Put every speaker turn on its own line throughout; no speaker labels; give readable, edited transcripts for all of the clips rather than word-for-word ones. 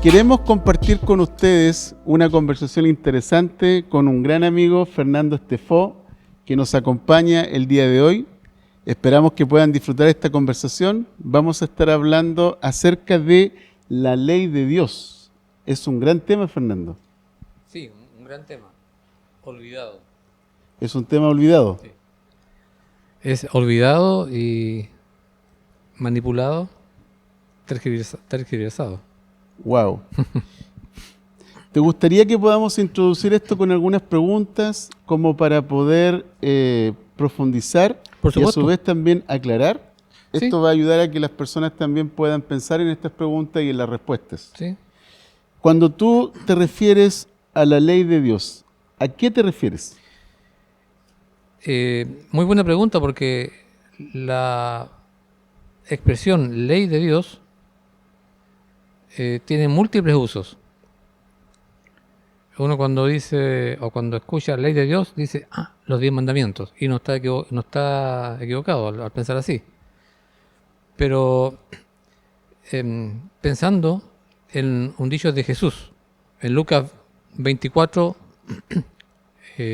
Queremos compartir con ustedes una conversación interesante con un gran amigo, Fernando Estefó, que nos acompaña el día de hoy. Esperamos que puedan disfrutar esta conversación. Vamos a estar hablando acerca de la ley de Dios. Es un gran tema, Fernando.
Sí, un gran tema. Olvidado.
Es un tema olvidado.
Sí. Es olvidado y manipulado, tergiversado.
Wow. ¿Te gustaría que podamos introducir esto con algunas preguntas como para poder profundizar
Por
y a
supuesto.
su vez también aclarar?
Sí.
Esto va a ayudar a que las personas también puedan pensar en estas preguntas y en las respuestas.
¿Sí?
Cuando tú te refieres a la ley de Dios, ¿a qué te refieres?
Muy buena pregunta, porque la expresión ley de Dios tiene múltiples usos. Uno cuando dice o cuando escucha ley de Dios dice, los 10 mandamientos, y no está equivocado al pensar así. Pero pensando en un dicho de Jesús, en Lucas 24,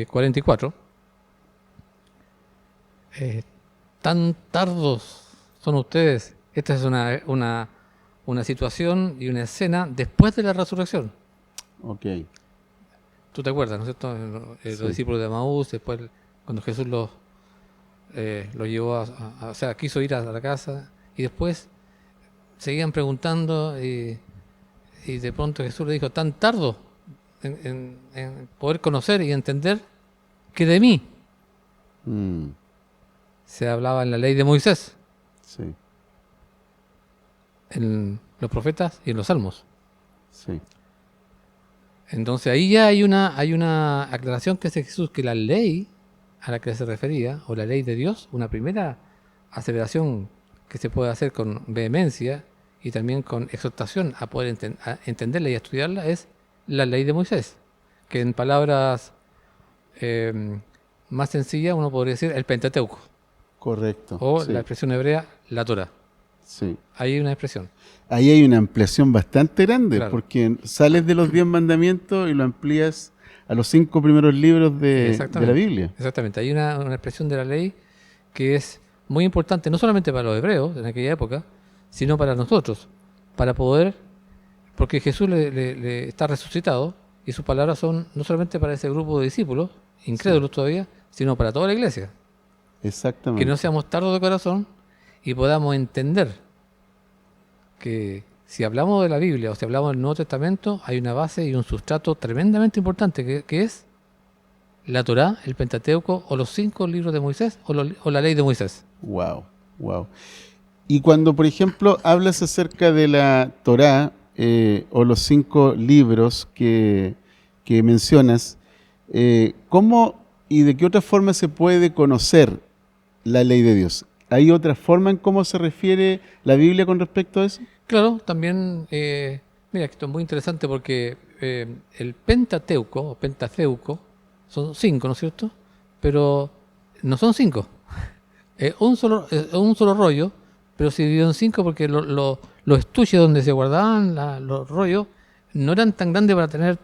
44, tan tardos son ustedes. Esta es una situación y una escena después de la resurrección.
Ok.
¿Tú te acuerdas, no es cierto?
Sí.
Los discípulos de Emaús, después cuando Jesús los llevó o sea, quiso ir a la casa, y después seguían preguntando, y de pronto Jesús le dijo, tan tardo en poder conocer y entender que de mí se hablaba en la ley de Moisés,
Sí,
en los profetas y en los salmos.
sí.
Entonces ahí ya hay una aclaración que hace Jesús, que la ley a la que se refería, o la ley de Dios, una primera aceleración que se puede hacer con vehemencia y también con exhortación a poder a entenderla y a estudiarla, es la ley de Moisés, que en palabras más sencillas uno podría decir el Pentateuco,
Correcto.
o
sí,
la expresión hebrea, la Torah.
sí.
Ahí hay una expresión.
Ahí hay una ampliación bastante grande,
Claro.
porque sales de los 10 mandamientos y lo amplías a los 5 primeros libros de la Biblia.
Exactamente, hay una expresión de la ley que es muy importante, no solamente para los hebreos en aquella época, sino para nosotros, para poder, porque Jesús le está resucitado, y sus palabras son no solamente para ese grupo de discípulos, incrédulos todavía, sino para toda la iglesia.
Exactamente.
Que no seamos tardos de corazón y podamos entender que si hablamos de la Biblia o si hablamos del Nuevo Testamento, hay una base y un sustrato tremendamente importante que es la Torá, el Pentateuco, o los 5 libros de Moisés, o la ley de Moisés.
Wow, wow. Y cuando, por ejemplo, hablas acerca de la Torá o los 5 libros que mencionas, ¿cómo y de qué otra forma se puede conocer la ley de Dios? ¿Hay otra forma en cómo se refiere la Biblia con respecto a eso?
Claro, también, mira, esto es muy interesante porque el Pentateuco, o Pentateuco, son 5, ¿no es cierto? Pero no son 5. Es un solo rollo, pero se dividió en 5 porque los estuches donde se guardaban los rollos no eran tan grandes para tener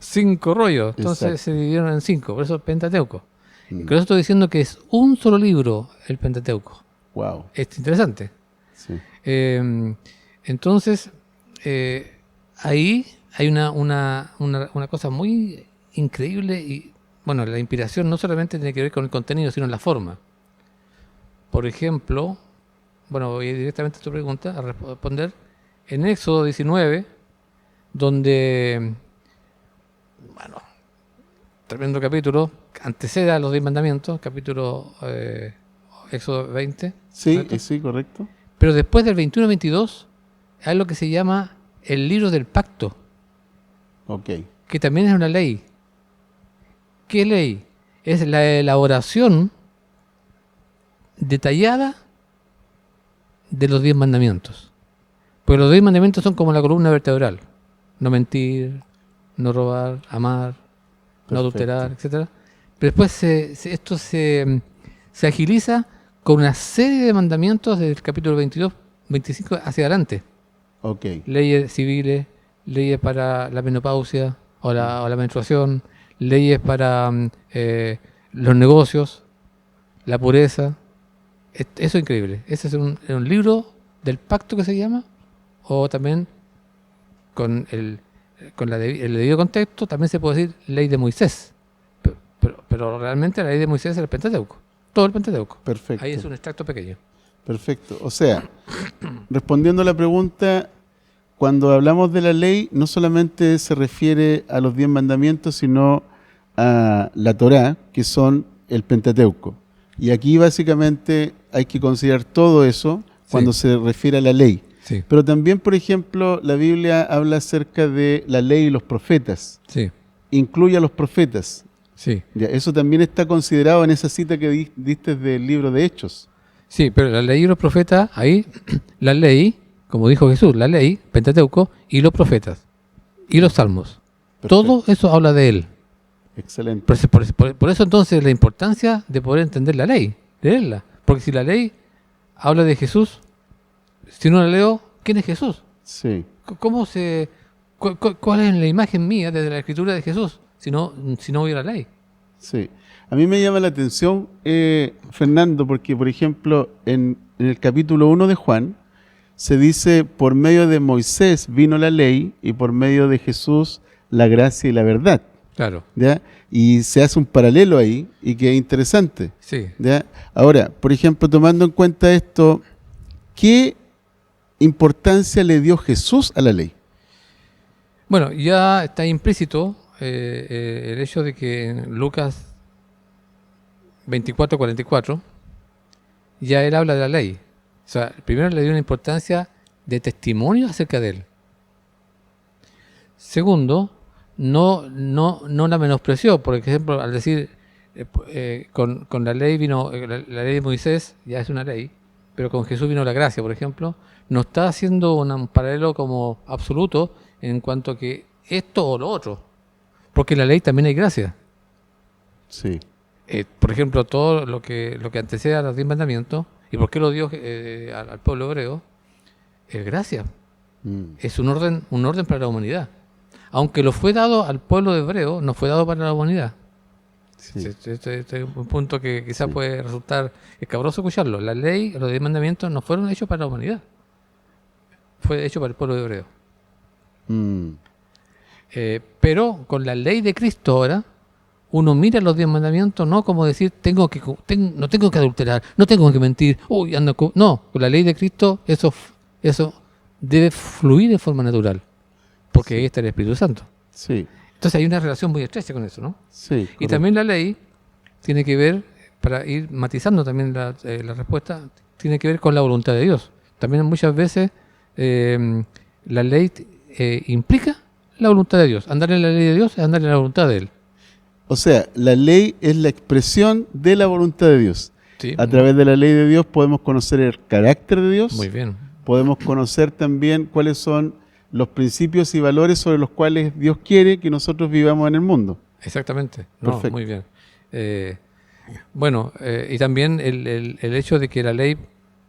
5 rollos. Entonces
Exacto.
se dividieron en 5, por eso es Pentateuco. Y con eso estoy diciendo que es un solo libro el Pentateuco.
Wow.
Es interesante.
Sí.
Entonces, ahí hay una cosa muy increíble, y bueno, la inspiración no solamente tiene que ver con el contenido, sino en la forma. Por ejemplo, bueno, voy directamente a tu pregunta a responder. En Éxodo 19, donde, bueno, tremendo capítulo, antecede a los 10 mandamientos, capítulo Éxodo 20.
Sí,
¿correcto?
sí, correcto.
Pero después del 21-22 hay lo que se llama el libro del pacto,
Ok.
que también es una ley. ¿Qué ley? Es la elaboración detallada de los 10 mandamientos. Porque los 10 mandamientos son como la columna vertebral. No mentir, no robar, amar, no adulterar, etc. Pero después esto se agiliza con una serie de mandamientos del capítulo 22, 25 hacia adelante.
Ok,
leyes civiles, leyes para la menopausia o la menstruación, leyes para los negocios, la pureza. Eso es increíble. Ese es un libro del pacto que se llama, o también con el debido contexto, también se puede decir ley de Moisés. Pero realmente la ley de Moisés es el Pentateuco, todo el Pentateuco.
perfecto.
Ahí es un extracto pequeño.
Perfecto. O sea, respondiendo a la pregunta, cuando hablamos de la ley, no solamente se refiere a los 10 mandamientos, sino a la Torá, que son el Pentateuco. Y aquí básicamente hay que considerar todo eso cuando se refiere a la ley.
Sí,
Pero también, por ejemplo, la Biblia habla acerca de la ley y los profetas.
sí,
Incluye a los profetas.
sí.
Ya, eso también está considerado en esa cita que diste del libro de Hechos.
Sí, pero la ley y los profetas, ahí, la ley, como dijo Jesús, la ley, Pentateuco, y los profetas, y los salmos.
Perfecto.
Todo eso habla de él.
Excelente.
Por eso entonces la importancia de poder entender la ley, leerla. Porque si la ley habla de Jesús, si no la leo, ¿quién es Jesús?
Sí,
¿Cómo se, cuál es la imagen mía desde la escritura de Jesús si no hubiera ley?
sí. A mí me llama la atención, Fernando, porque, por ejemplo, en el capítulo 1 de Juan, se dice, por medio de Moisés vino la ley y por medio de Jesús la gracia y la verdad.
Claro,
¿Ya? Y se hace un paralelo ahí y que es interesante.
sí.
¿Ya? Ahora, por ejemplo, tomando en cuenta esto, ¿qué importancia le dio Jesús a la ley?
Bueno, ya está implícito el hecho de que en Lucas 24:44 ya él habla de la ley. O sea, primero le dio una importancia de testimonio acerca de él. Segundo, no la menospreció. Por ejemplo, al decir con la ley vino, la ley de Moisés ya es una ley, pero con Jesús vino la gracia, por ejemplo, no está haciendo un paralelo como absoluto en cuanto a que esto o lo otro, porque en la ley también hay gracia.
Sí,
Por ejemplo, todo lo que antecede a los 10 mandamientos, ¿y por qué lo dio al pueblo hebreo? Es gracia, es un orden para la humanidad. Aunque lo fue dado al pueblo hebreo, no fue dado para la humanidad.
sí,
Este es un punto que quizás
Sí.
puede resultar escabroso escucharlo. La ley, los 10 mandamientos no fueron hechos para la humanidad. Fue hecho para el pueblo hebreo.
Mm,
Pero con la ley de Cristo ahora, uno mira los 10 mandamientos no como decir no tengo que adulterar, no tengo que mentir, no, con la ley de Cristo eso debe fluir de forma natural, porque ahí está el Espíritu Santo.
sí,
Entonces hay una relación muy estrecha con eso, ¿no?
sí.
Y
correcto.
también la ley tiene que ver, para ir matizando también la respuesta, tiene que ver con la voluntad de Dios. También muchas veces la ley implica la voluntad de Dios. Andar en la ley de Dios es andar en la voluntad de Él.
O sea, la ley es la expresión de la voluntad de Dios.
Sí,
A través de la ley de Dios podemos conocer el carácter de Dios,
muy bien.
podemos conocer también cuáles son los principios y valores sobre los cuales Dios quiere que nosotros vivamos en el mundo.
Exactamente. No,
Perfecto.
muy bien. Y también el hecho de que la ley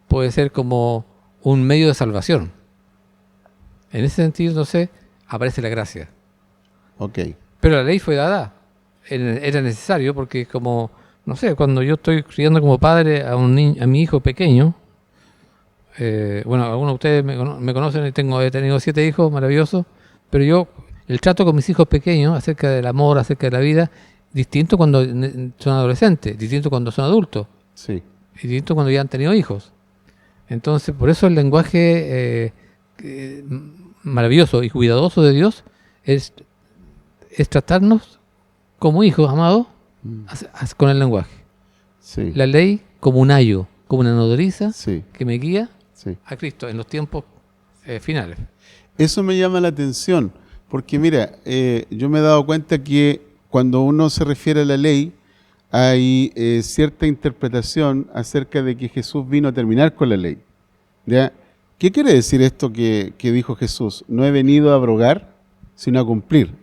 puede ser como un medio de salvación. En ese sentido, entonces, aparece la gracia.
Ok,
Pero la ley fue dada, era necesario, porque como, no sé, cuando yo estoy criando como padre a mi hijo pequeño, bueno, algunos de ustedes me conocen, he tenido 7 hijos maravillosos, pero el trato con mis hijos pequeños acerca del amor, acerca de la vida, distinto cuando son adolescentes, distinto cuando son adultos,
sí,
y distinto cuando ya han tenido hijos. Entonces, por eso el lenguaje maravilloso y cuidadoso de Dios es tratarnos como hijos amados con el lenguaje.
sí,
La ley como un ayo, como una nodriza
sí,
que me guía
sí.
a Cristo en los tiempos finales.
Eso me llama la atención, porque mira, yo me he dado cuenta que cuando uno se refiere a la ley, hay cierta interpretación acerca de que Jesús vino a terminar con la ley. ¿Ya? ¿Qué quiere decir esto que dijo Jesús? No he venido a abrogar, sino a cumplir.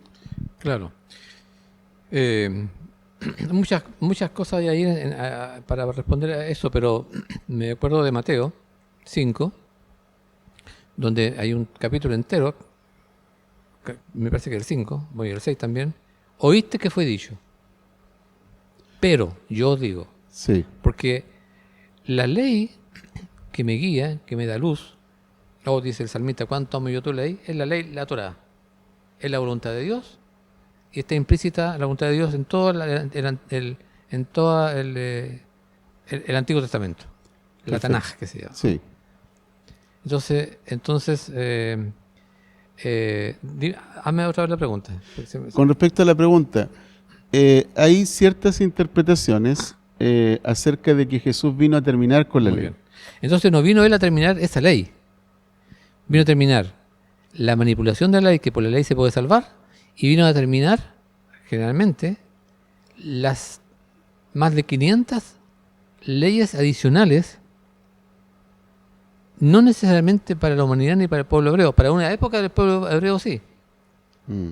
Claro. Muchas cosas hay ahí para responder a eso, pero me acuerdo de Mateo 5, donde hay un capítulo entero, me parece que el 5, voy al 6 también, oíste que fue dicho, pero yo os digo,
Sí.
porque la ley que me guía, que me da luz, luego dice el salmista, ¿cuánto amo yo tu ley? Es la ley, la Torá, es la voluntad de Dios, y está implícita la voluntad de Dios en todo el Antiguo Testamento, la
Perfecto.
Tanaj, que se llama.
Sí.
Entonces hazme otra vez la pregunta.
Con respecto a la pregunta, hay ciertas interpretaciones acerca de que Jesús vino a terminar con la
Muy
ley.
bien. Entonces no vino él a terminar esa ley. Vino a terminar la manipulación de la ley, que por la ley se puede salvar, y vino a terminar, generalmente, las más de 500 leyes adicionales, no necesariamente para la humanidad ni para el pueblo hebreo. Para una época del pueblo hebreo sí.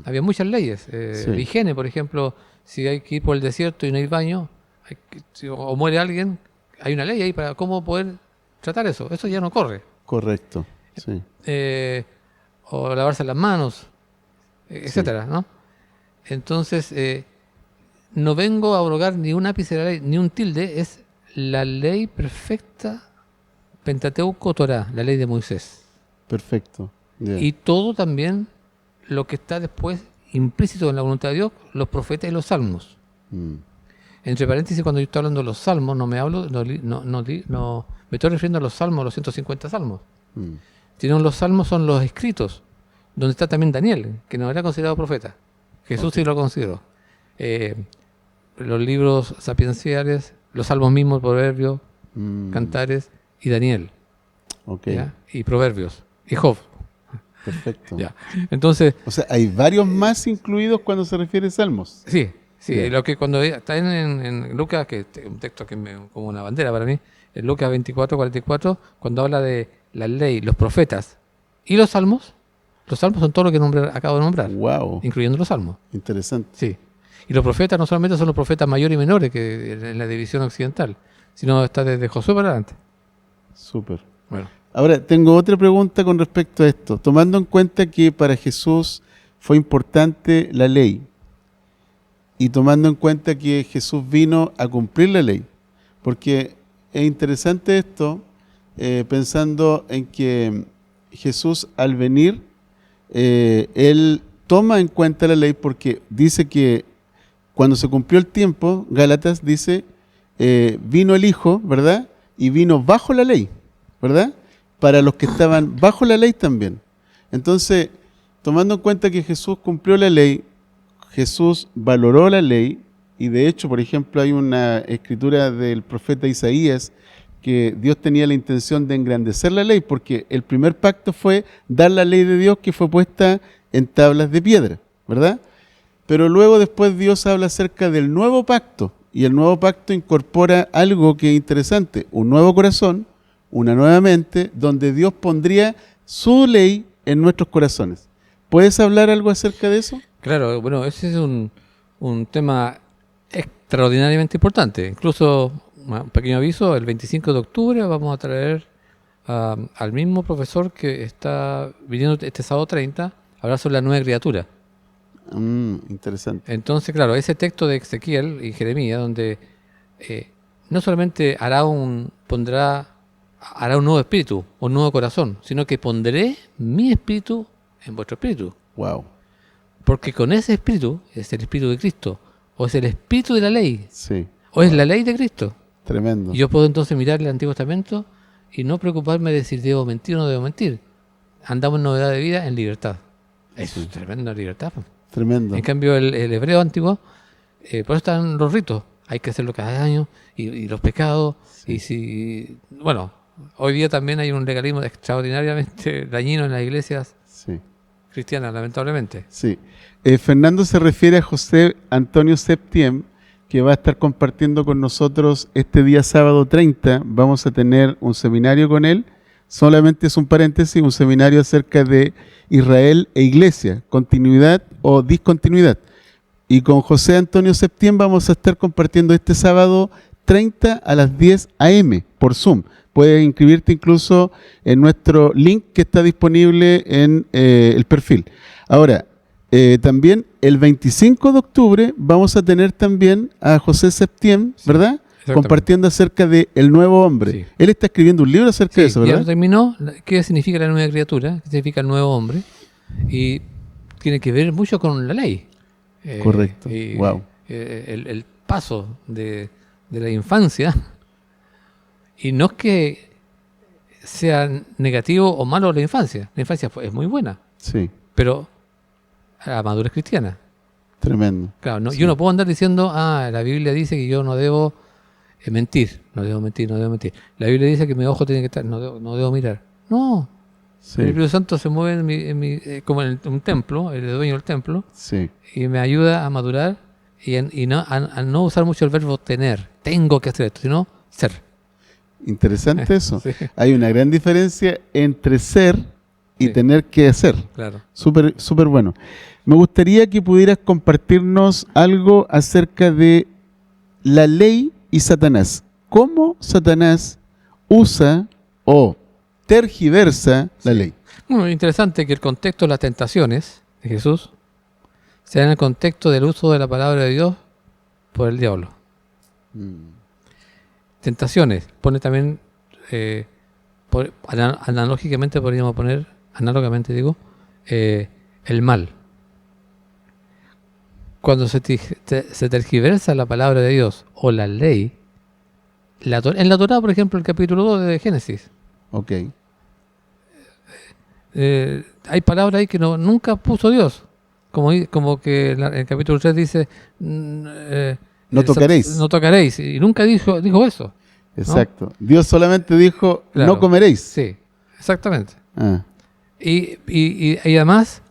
Había muchas leyes.
Sí.
La higiene, por ejemplo, si hay que ir por el desierto y no hay baño, o muere alguien, hay una ley ahí para cómo poder tratar eso. Eso ya no corre.
Correcto. Sí.
O lavarse las manos, etcétera, ¿no? Entonces, no vengo a abrogar ni un ápice de la ley, ni un tilde, es la ley perfecta, Pentateuco, Torá, la ley de Moisés.
Perfecto. Ya.
Y todo también lo que está después implícito en la voluntad de Dios, los profetas y los salmos. Entre paréntesis, cuando yo estoy hablando de los salmos, no me estoy refiriendo a los salmos, los 150 salmos. Sino los salmos son los escritos, donde está también Daniel, que no era considerado profeta. Jesús sí lo consideró. Los libros sapienciales, los salmos mismos, proverbios, cantares y Daniel.
Okay.
¿Ya? Y proverbios. Y Job.
Perfecto.
¿Ya? Entonces,
O sea, hay varios más incluidos cuando se refiere a salmos.
sí.
Bien.
Lo que cuando está en Lucas, que es un texto que es como una bandera para mí, en Lucas 24, 44, cuando habla de la ley, los profetas y los salmos son todo lo que acabo de nombrar,
Wow.
incluyendo los salmos.
Interesante.
Sí. Y los profetas no solamente son los profetas mayores y menores que en la división occidental, sino está desde Josué para adelante.
Súper.
Bueno.
Ahora, tengo otra pregunta con respecto a esto. Tomando en cuenta que para Jesús fue importante la ley y tomando en cuenta que Jesús vino a cumplir la ley, porque es interesante esto, pensando en que Jesús al venir, Él toma en cuenta la ley porque dice que cuando se cumplió el tiempo, Gálatas dice, vino el Hijo, ¿verdad? Y vino bajo la ley, ¿verdad? Para los que estaban bajo la ley también. Entonces, tomando en cuenta que Jesús cumplió la ley, Jesús valoró la ley, y de hecho, por ejemplo, hay una escritura del profeta Isaías que Dios tenía la intención de engrandecer la ley, porque el primer pacto fue dar la ley de Dios que fue puesta en tablas de piedra, ¿verdad? Pero luego después Dios habla acerca del nuevo pacto, y el nuevo pacto incorpora algo que es interesante, un nuevo corazón, una nueva mente, donde Dios pondría su ley en nuestros corazones. ¿Puedes hablar algo acerca de eso?
Claro, bueno, ese es un tema extraordinariamente importante. Incluso, un pequeño aviso, el 25 de octubre vamos a traer al mismo profesor que está viniendo este sábado 30 a hablar sobre la nueva criatura.
Interesante.
Entonces, claro, ese texto de Ezequiel y Jeremías, donde no solamente hará un nuevo espíritu, un nuevo corazón, sino que pondré mi espíritu en vuestro espíritu.
Wow.
Porque con ese espíritu, es el espíritu de Cristo, o es el espíritu de la ley,
Sí.
o es la ley de Cristo.
Tremendo.
Y yo puedo entonces mirar el Antiguo Testamento y no preocuparme de si debo mentir o no debo mentir. Andamos en novedad de vida en libertad. Eso es tremenda libertad.
Tremendo.
En cambio, el hebreo antiguo, por eso están los ritos. Hay que hacerlo cada año, y los pecados. Y bueno, hoy día también hay un legalismo extraordinariamente dañino en las iglesias
Sí.
cristianas, lamentablemente.
Sí. Fernando se refiere a José Antonio Septiem, que va a estar compartiendo con nosotros este día sábado 30. Vamos a tener un seminario con él. Solamente es un paréntesis, un seminario acerca de Israel e Iglesia, continuidad o discontinuidad. Y con José Antonio Septiem vamos a estar compartiendo este sábado 30 a las 10 a.m. por Zoom. puedes inscribirte incluso en nuestro link que está disponible en el perfil. Ahora, también el 25 de octubre vamos a tener también a José Septién, ¿verdad? Compartiendo acerca de El Nuevo Hombre. Sí. Él está escribiendo un libro acerca de eso, ¿verdad?
Ya terminó. ¿Qué significa la nueva criatura? ¿Qué significa el nuevo hombre? Y tiene que ver mucho con la ley.
Correcto. Wow.
El paso de la infancia. Y no es que sea negativo o malo la infancia. La infancia es muy buena.
Sí.
Pero la madurez cristiana.
Tremendo.
Claro, no, sí. Yo no puedo andar diciendo, la Biblia dice que yo no debo mentir. No debo mentir. La Biblia dice que mi ojo tiene que estar, no debo mirar. No. Sí. El Espíritu Santo se mueve como en un templo, el dueño del templo,
sí.
Y me ayuda a madurar y a no usar mucho el verbo tener. Tengo que hacer esto, sino ser.
Interesante eso.
Sí.
Hay una gran diferencia entre ser y tener que hacer.
Claro.
Súper, súper bueno. Me gustaría que pudieras compartirnos algo acerca de la ley y Satanás. ¿Cómo Satanás usa o tergiversa la ley?
Bueno, interesante que el contexto de las tentaciones de Jesús sea en el contexto del uso de la palabra de Dios por el diablo. Tentaciones. Pone también, analógicamente podríamos poner, análogamente digo, el mal. Cuando se tergiversa la palabra de Dios o la ley, en la Torá, por ejemplo, el capítulo 2 de Génesis.
Ok.
Hay palabras ahí que nunca puso Dios. Como que en el capítulo 3 dice...
no tocaréis.
No tocaréis. Y nunca dijo eso.
Exacto. ¿No?
¿No?
Dios solamente dijo, claro, no comeréis.
Sí, exactamente. Y además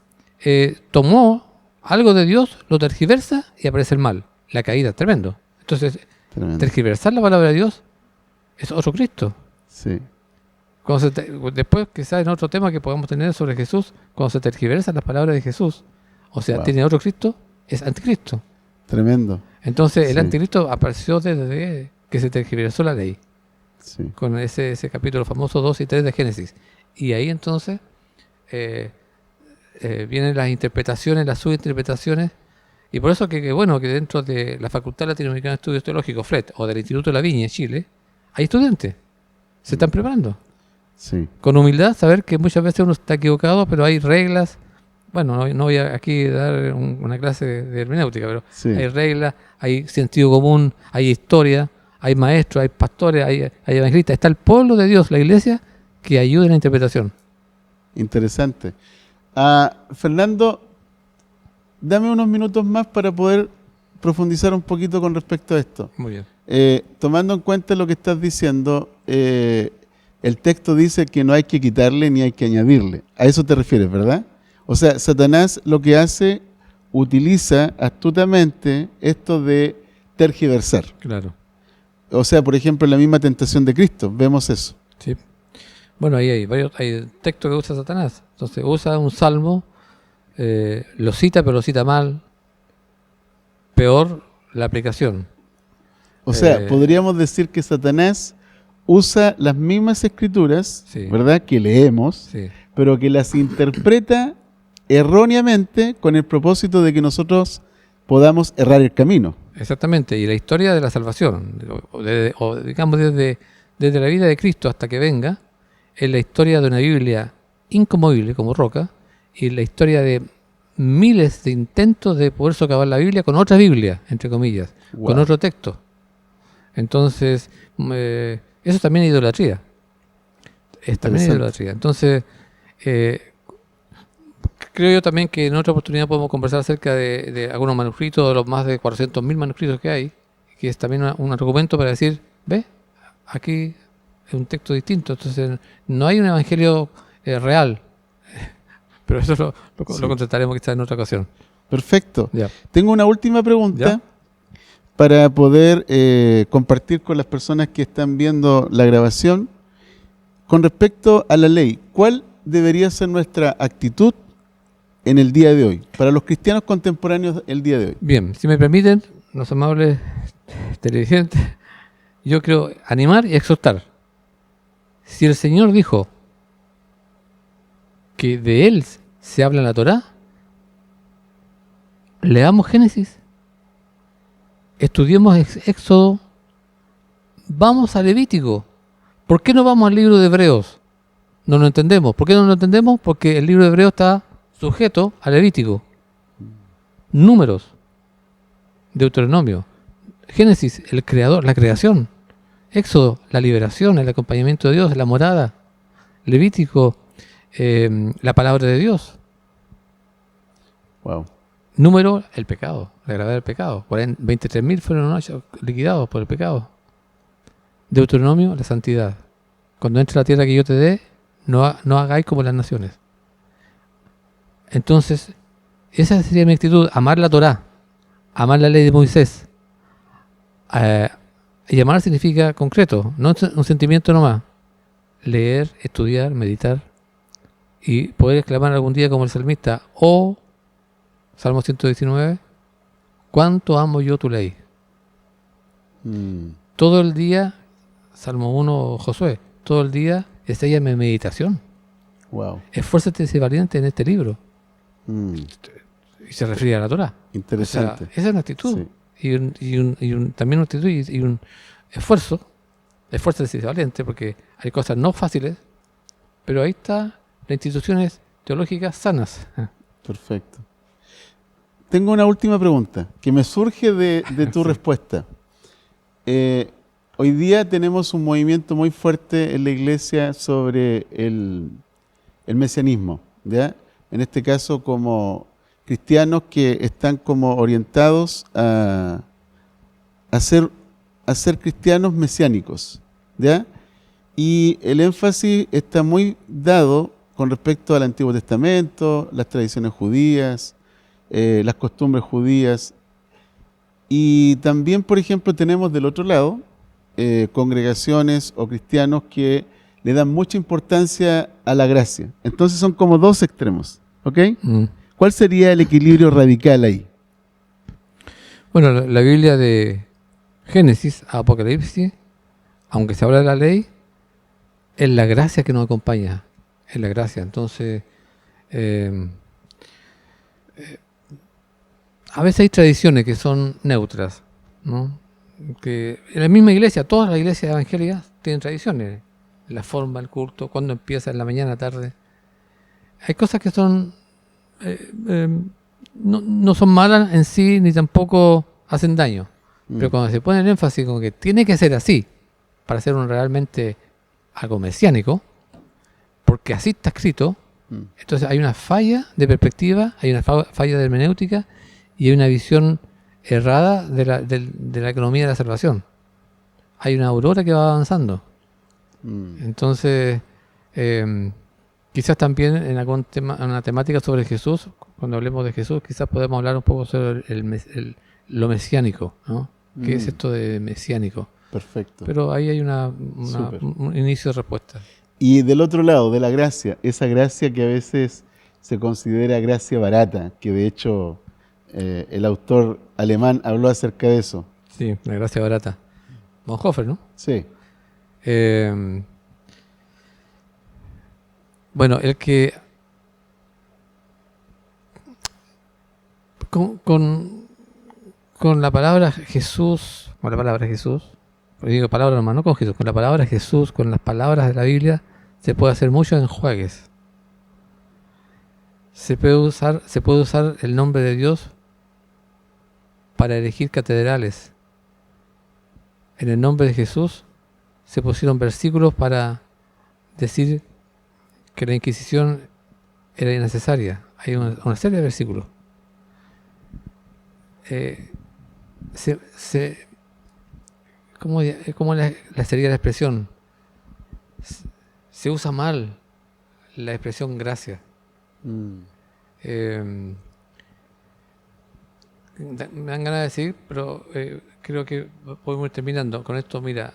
tomó algo de Dios, lo tergiversa y aparece el mal. La caída, tremendo. Entonces, tergiversar la palabra de Dios es otro Cristo.
Sí.
Después, quizás en otro tema que podamos tener sobre Jesús, cuando se tergiversan las palabras de Jesús, o sea, tiene otro Cristo, es anticristo.
Tremendo.
Entonces, el anticristo apareció desde que se tergiversó la ley.
Sí. Con
ese capítulo famoso 2 y 3 de Génesis. Y ahí entonces vienen las interpretaciones, las subinterpretaciones, y por eso que dentro de la Facultad Latinoamericana de Estudios Teológicos, FLET, o del Instituto de la Viña, Chile, hay estudiantes, se están preparando.
Sí.
Con humildad, saber que muchas veces uno está equivocado, pero hay reglas. Bueno, no voy a aquí dar una clase de hermenéutica, pero hay reglas, hay sentido común, hay historia, hay maestros, hay pastores, hay evangelistas. Está el pueblo de Dios, la iglesia, que ayuda en la interpretación.
Interesante. Fernando, dame unos minutos más para poder profundizar un poquito con respecto a esto.
Muy bien.
Tomando en cuenta lo que estás diciendo, el texto dice que no hay que quitarle ni hay que añadirle. A eso te refieres, ¿verdad? O sea, Satanás lo que hace, utiliza astutamente esto de tergiversar.
Claro.
O sea, por ejemplo, en la misma tentación de Cristo, vemos eso.
Sí. Bueno, ahí hay textos que usa Satanás. Entonces usa un salmo, lo cita, pero lo cita mal. Peor la aplicación.
O sea, podríamos decir que Satanás usa las mismas escrituras, ¿verdad?, que leemos, pero que las interpreta erróneamente con el propósito de que nosotros podamos errar el camino.
Exactamente, y la historia de la salvación, digamos desde la vida de Cristo hasta que venga, es la historia de una Biblia inconmovible como roca, y la historia de miles de intentos de poder socavar la Biblia con otra Biblia, entre comillas, con otro texto. Entonces, eso también es idolatría. Entonces, creo yo también que en otra oportunidad podemos conversar acerca de algunos manuscritos, de los más de 400.000 manuscritos que hay, que es también un argumento para decir, ¿ves? Aquí es un texto distinto, entonces no hay un evangelio real. Pero eso lo contestaremos quizás en otra ocasión.
Perfecto.
Ya.
Tengo una última pregunta.
¿Ya?
Para poder compartir con las personas que están viendo la grabación. Con respecto a la ley, ¿cuál debería ser nuestra actitud en el día de hoy, para los cristianos contemporáneos el día de hoy?
Bien, si me permiten, los amables televidentes, yo creo animar y exhortar. Si el Señor dijo que de Él se habla en la Torá, leamos Génesis, estudiemos Éxodo, vamos a Levítico. ¿Por qué no vamos al libro de Hebreos? No lo entendemos. ¿Por qué no lo entendemos? Porque el libro de Hebreos está sujeto a Levítico. Números, Deuteronomio, Génesis, el creador, la creación, Éxodo, la liberación, el acompañamiento de Dios, la morada, Levítico, la palabra de Dios.
Wow.
Número, el pecado, la gravedad del pecado. 23.000 fueron liquidados por el pecado. Deuteronomio, la santidad. Cuando entre la tierra que yo te dé, no hagáis como las naciones. Entonces, esa sería mi actitud, amar la Torá, amar la ley de Moisés. Y amar significa concreto, no un sentimiento nomás. Leer, estudiar, meditar y poder exclamar algún día como el salmista, oh, Salmo 119, ¿cuánto amo yo tu ley? Todo el día, Salmo 1, Josué, todo el día es ella mi meditación.
Wow.
Esfuérzate y sé valiente en este libro. Y se refiere a la Torá.
Interesante.
O sea, esa es una actitud.
Sí.
También una actitud y un esfuerzo. Esfuérzate y sé valiente, porque hay cosas no fáciles, pero ahí está las instituciones teológicas sanas.
Perfecto. Tengo una última pregunta que me surge de tu respuesta. Hoy día tenemos un movimiento muy fuerte en la iglesia sobre el mesianismo, ¿ya? En este caso como cristianos que están como orientados a ser cristianos mesiánicos, ¿ya? Y el énfasis está muy dado con respecto al Antiguo Testamento, las tradiciones judías, las costumbres judías. Y también, por ejemplo, tenemos del otro lado congregaciones o cristianos que le dan mucha importancia a la gracia. Entonces son como dos extremos, ¿ok? ¿Cuál sería el equilibrio radical ahí?
Bueno, la Biblia de Génesis a Apocalipsis, aunque se habla de la ley, es la gracia que nos acompaña, es la gracia. Entonces, a veces hay tradiciones que son neutras, ¿no? Que en la misma iglesia, todas las iglesias evangélicas tienen tradiciones, la forma, el culto, cuándo empieza, en la mañana, tarde. Hay cosas que son no son malas en sí, ni tampoco hacen daño. Pero cuando se pone el énfasis como que tiene que ser así para ser realmente algo mesiánico, porque así está escrito, entonces hay una falla de perspectiva, hay una falla de hermenéutica y hay una visión errada de la economía de la salvación. Hay una aurora que va avanzando. Entonces, quizás también en algún tema, en una temática sobre Jesús, cuando hablemos de Jesús, quizás podemos hablar un poco sobre lo mesiánico, ¿no? ¿Qué es esto de mesiánico?
Perfecto.
Pero ahí hay un inicio de respuesta.
Y del otro lado, de la gracia, esa gracia que a veces se considera gracia barata, que de hecho el autor alemán habló acerca de eso.
Sí, la gracia barata. Bonhoeffer, ¿no?
Sí.
Bueno, el que con la palabra Jesús, digo palabra nomás, no con Jesús, con la palabra Jesús, con las palabras de la Biblia, se puede hacer mucho enjuagues. Se puede usar el nombre de Dios para erigir catedrales. En el nombre de Jesús se pusieron versículos para decir que la Inquisición era innecesaria. Hay una serie de versículos. ¿Cómo sería la expresión? Se usa mal la expresión gracia. Me dan ganas de decir, pero creo que podemos ir terminando con esto. Mira,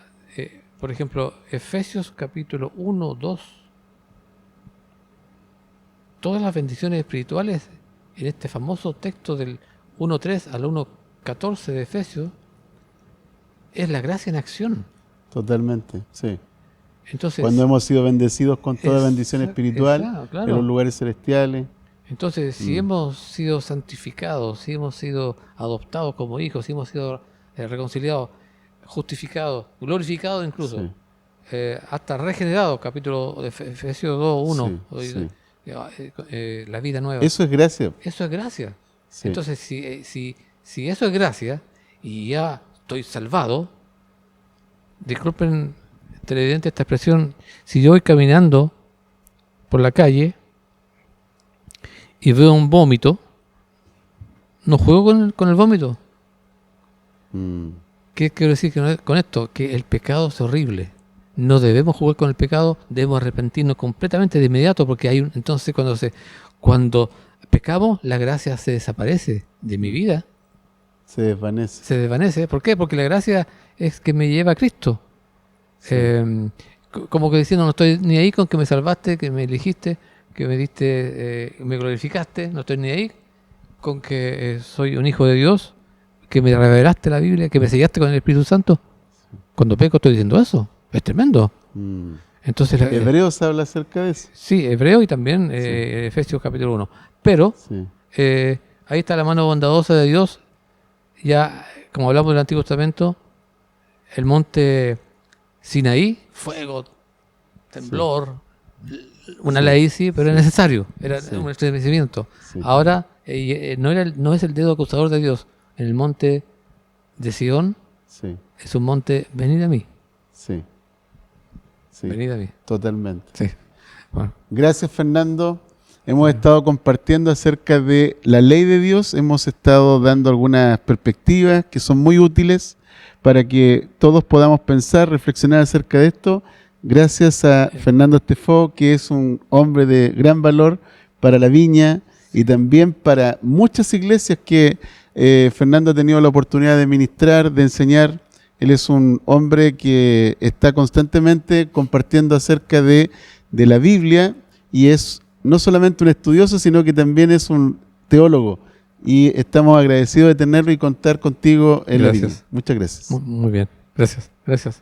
por ejemplo, Efesios capítulo 1, 2. Todas las bendiciones espirituales en este famoso texto del 1.3 al 1.14 de Efesios es la gracia en acción.
Totalmente, sí.
Entonces,
cuando hemos sido bendecidos con toda bendición espiritual
claro.
en los lugares celestiales.
Entonces, si hemos sido santificados, si hemos sido adoptados como hijos, si hemos sido reconciliados, justificados, glorificados incluso,
Sí.
hasta regenerados, capítulo de Efesios 2:1,
Sí,
la vida nueva.
Eso es gracia.
Eso es gracia.
Sí.
Entonces, si eso es gracia y ya estoy salvado, disculpen televidente esta expresión, si yo voy caminando por la calle y veo un vómito, no juego con el vómito.
Mm.
¿Qué quiero decir con esto? Que el pecado es horrible. No debemos jugar con el pecado, debemos arrepentirnos completamente de inmediato, porque entonces cuando pecamos, la gracia se desaparece de mi vida,
Se desvanece.
se desvanece. ¿Por qué? Porque la gracia es que me lleva a Cristo.
Sí.
Como que diciendo, no estoy ni ahí con que me salvaste, que me elegiste, que me diste, me glorificaste, no estoy ni ahí con que soy un hijo de Dios, que me revelaste la Biblia, que me sellaste con el Espíritu Santo. Cuando peco estoy diciendo eso. Es tremendo.
Mm.
Entonces,
Hebreos habla acerca de eso.
sí, Hebreo y también Efesios capítulo 1. Pero
Sí.
ahí está la mano bondadosa de Dios. Ya, como hablamos del Antiguo Testamento, el monte Sinaí, fuego, temblor, una
Sí.
ley sí, pero
Sí.
era necesario, era
Sí.
un estremecimiento.
Sí.
Ahora no es el dedo acusador de Dios. En el monte de Sion
Sí.
es un monte, venid a mí,
Sí. Sí.
venid a mí.
Totalmente.
Sí. Bueno,
Gracias, Fernando. Hemos estado compartiendo acerca de la ley de Dios. Hemos estado dando algunas perspectivas que son muy útiles para que todos podamos pensar, reflexionar acerca de esto. Gracias a Fernando Estefó, que es un hombre de gran valor para la Viña y también para muchas iglesias que Fernando ha tenido la oportunidad de ministrar, de enseñar. Él es un hombre que está constantemente compartiendo acerca de la Biblia y es no solamente un estudioso, sino que también es un teólogo. Y estamos agradecidos de tenerlo y contar contigo en la Viña.
Gracias.
Muchas gracias.
muy bien. Gracias.